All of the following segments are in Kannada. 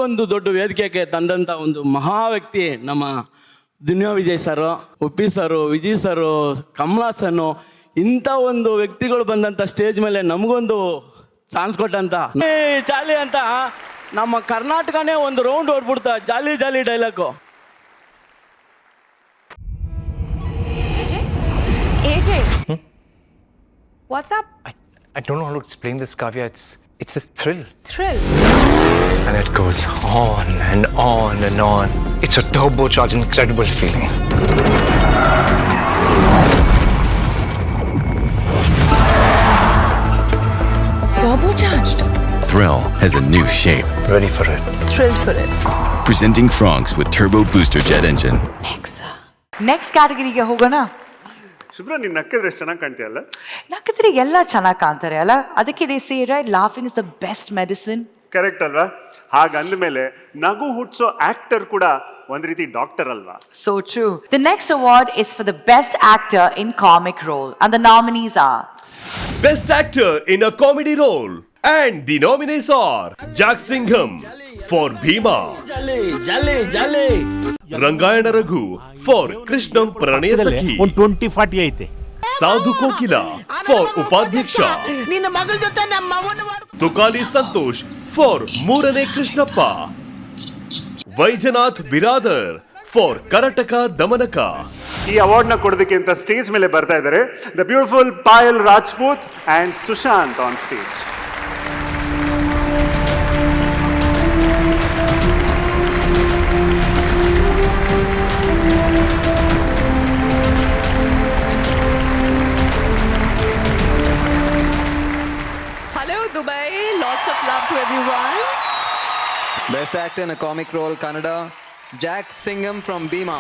ಇಷ್ಟೊಂದು ದೊಡ್ಡ ವೇದಿಕೆಗೆ ತಂದಂಥ ಒಂದು ಮಹಾ ವ್ಯಕ್ತಿ ನಮ್ಮ ದುನಿಯಾ ವಿಜಯ್ ಸರು, ಉಪ್ಪಿ ಸರು, ವಿಜಯ್ ಸರು, ಕಮಲಾಸನ್ನು, ಇಂಥ ಒಂದು ವ್ಯಕ್ತಿಗಳು ಬಂದಂಥ ಸ್ಟೇಜ್ ಮೇಲೆ ನಮಗೊಂದು ಚಾನ್ಸ್ ಕೊಟ್ಟಂತ ಜಾಲಿ ಅಂತ ನಮ್ಮ ಕರ್ನಾಟಕನೇ ಒಂದು round ಹೊಡ್ಬಿಡ್ತಾ jolly jolly dialogue. AJ, what's up? I don't know how to explain this, Kavya. It's a thrill. Thrill. And it goes on and on and on. It's a turbocharged, incredible feeling. Turbocharged. Thrill has a new shape. Ready for it. Thrilled for it. Presenting Franks with Turbo Booster Jet Engine. Next ಕ್ಯಾಟಗರಿಗೆ ಹೋಗೋಣ. ಶುಭ್ರ, ನೀನು ನಕ್ಕಿದ್ರೆ ಎಷ್ಟು ಚೆನ್ನಾಗಿ ಕಾಣ್ತೀಯಲ್ಲ? ನಕ್ಕಿದ್ರೆ ಎಲ್ಲ ಚೆನ್ನಾಗಿ ಕಾಣ್ತಾರೆ ಅಲ್ಲ, ಅದಕ್ಕೆ they say right, laughing is the best medicine. Correct ಅಲ್ವಾ? ಹಾಗಂದ್ಮೇಲೆ ನಗು ಹುಟ್ಟಿಸೋ ಆಕ್ಟರ್ ಕೂಡ ಒಂದ್ ರೀತಿ ಡಾಕ್ಟರ್ ಅಲ್ವಾ? So true. The next award is for the best actor in comic role and the nominees are Best Actor in a Comedy Role, and the nominees are Jack Singham for Bhima, jolly jolly Rangayana Raghu for Krishnam Pranaya Sakhi, 20-40 ಐತೆ. Sadhu Kokila for Upadhyaksha, Tukali Santosh for Murane Krishnappa, Vaijanath Biradar for Karataka Damanaka. ಈ ಅವಾರ್ಡ್ ನ ಕೊಡೋದಕ್ಕೆ ಅಂತ ಸ್ಟೇಜ್ ಮೇಲೆ ಬರ್ತಾ ಇದ್ದಾರೆ the beautiful Payal Rajput and Sushant on stage. Hello, Dubai. Lots of love to everyone. Best actor in a comic role, Kannada, Jack Singham from Bhima.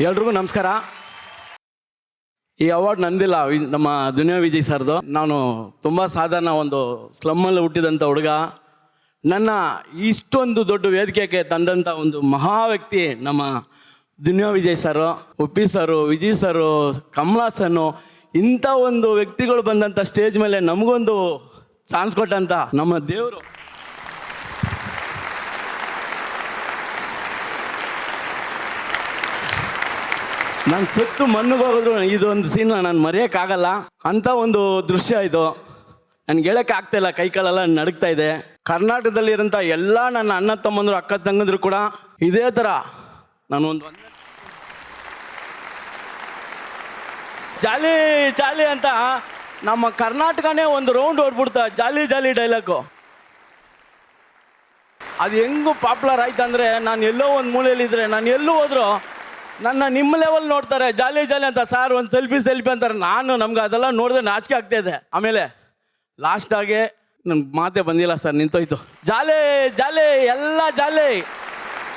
ಎಲ್ರಿಗೂ ನಮಸ್ಕಾರ. ಈ ಅವಾರ್ಡ್ ನಂದಿಲ್ಲ, ನಮ್ಮ ದುನಿಯಾ ವಿಜಯ್ ಸರ್ದು. ನಾನು ತುಂಬ ಸಾಧಾರಣ ಒಂದು ಸ್ಲಮ್ಮಲ್ಲಿ ಹುಟ್ಟಿದಂಥ ಹುಡುಗ. ನನ್ನ ಇಷ್ಟೊಂದು ದೊಡ್ಡ ವೇದಿಕೆಗೆ ತಂದಂಥ ಒಂದು ಮಹಾ ವ್ಯಕ್ತಿ ನಮ್ಮ ದುನಿಯಾ ವಿಜಯ್ ಸರು, ಉಪ್ಪಿ ಸರು, ವಿಜಯ್ ಸರು, ಕಮಲಾಸನ್ನು, ಇಂಥ ಒಂದು ವ್ಯಕ್ತಿಗಳು ಬಂದಂಥ ಸ್ಟೇಜ್ ಮೇಲೆ ನಮಗೊಂದು ಚಾನ್ಸ್ ಕೊಟ್ಟಂಥ ನಮ್ಮ ದೇವರು. ನಾನು ಸತ್ತು ಮಣ್ಣಿಗೆ ಹೋಗಿದ್ರು ಇದೊಂದು ಸೀನ್ ನಾನು ಮರೆಯೋಕ್ಕಾಗಲ್ಲ. ಅಂಥ ಒಂದು ದೃಶ್ಯ ಇದು. ನನಗೆ ಹೇಳೋಕ್ಕೆ ಆಗ್ತಾಯಿಲ್ಲ, ಕೈ ಕಾಲೆಲ್ಲ ನಡುಗ್ತಾ ಇದೆ. ಕರ್ನಾಟಕದಲ್ಲಿರೋಂಥ ಎಲ್ಲ ನನ್ನ ಅಣ್ಣ ತಮ್ಮಂದರು, ಅಕ್ಕ ತಂಗಂದರು ಕೂಡ ಇದೇ ಥರ ನಾನು ಜಾಲಿ ಜಾಲಿ ಅಂತ ನಮ್ಮ ಕರ್ನಾಟಕನೇ ಒಂದು ರೌಂಡ್ ಹೊಡ್ಬಿಡ್ತಾ ಜಾಲಿ ಜಾಲಿ ಡೈಲಾಗು. ಅದು ಹೆಂಗೂ ಪಾಪ್ಯುಲರ್ ಆಯ್ತು ಅಂದರೆ, ನಾನು ಎಲ್ಲೋ ಒಂದು ಮೂಲೆಯಲ್ಲಿದ್ದರೆ, ನಾನು ಎಲ್ಲೂ ಹೋದ್ರು ನನ್ನ ನಿಮ್ಮ ಲೆವೆಲ್ ನೋಡ್ತಾರೆ, ಜಾಲಿ ಜಾಲಿ ಅಂತ. ಸಾರ್ ಒಂದು ಸೆಲ್ಫಿ ಅಂತಾರೆ. ನಮ್ಗೆ ಅದೆಲ್ಲ ನೋಡಿದ್ರೆ ನಾಚಿಕೆ ಆಗ್ತಾಯಿದೆ. ಆಮೇಲೆ ಲಾಸ್ಟಾಗೆ ನನ್ಗೆ ಮಾತೇ ಬಂದಿಲ್ಲ ಸರ್, ನಿಂತೋಯ್ತು. ಜಾಲಿ ಜಾಲಿ ಎಲ್ಲ ಜಾಲಿ.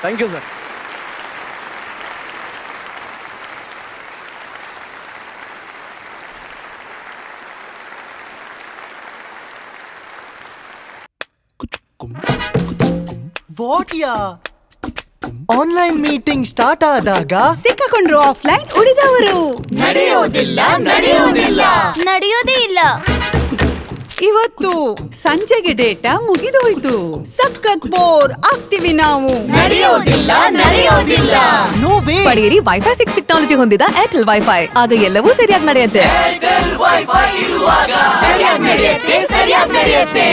Thank you sir. ವಾಟ್ಯಾ ಆನ್ಲೈನ್ ಮೀಟಿಂಗ್ ಸ್ಟಾರ್ಟ್ ಆದಾಗ ಸಿಕ್ಕಾಕೊಂಡ್ರು ಆಫ್ಲೈನ್, ಉಳಿದವರು ನಡೆಯೋದಿಲ್ಲ. ನಡೆಯೋದೇ ಇಲ್ಲ. ಇವತ್ತು ಸಂಜೆಗೆ ಡೇಟಾ ಮುಗಿದೋಯ್ತು. ಸಖತ್ ಬೋರ್ ಆಗ್ತೀವಿ ನಾವು. ನಡೆಯೋದಿಲ್ಲ. No way. ಪಡೆಯಿರಿ ವೈಫೈ 6 ಟೆಕ್ನಾಲಜಿ ಹೊಂದಿದ ಏರ್ಟೆಲ್ ವೈಫೈ. ಆಗ ಎಲ್ಲವೂ ಸರಿಯಾಗಿ ನಡೆಯುತ್ತೆ. ವೈಫೈ ಇರುವಾಗ ಸರಿಯಾಗಿ ನಡೆಯುತ್ತೆ.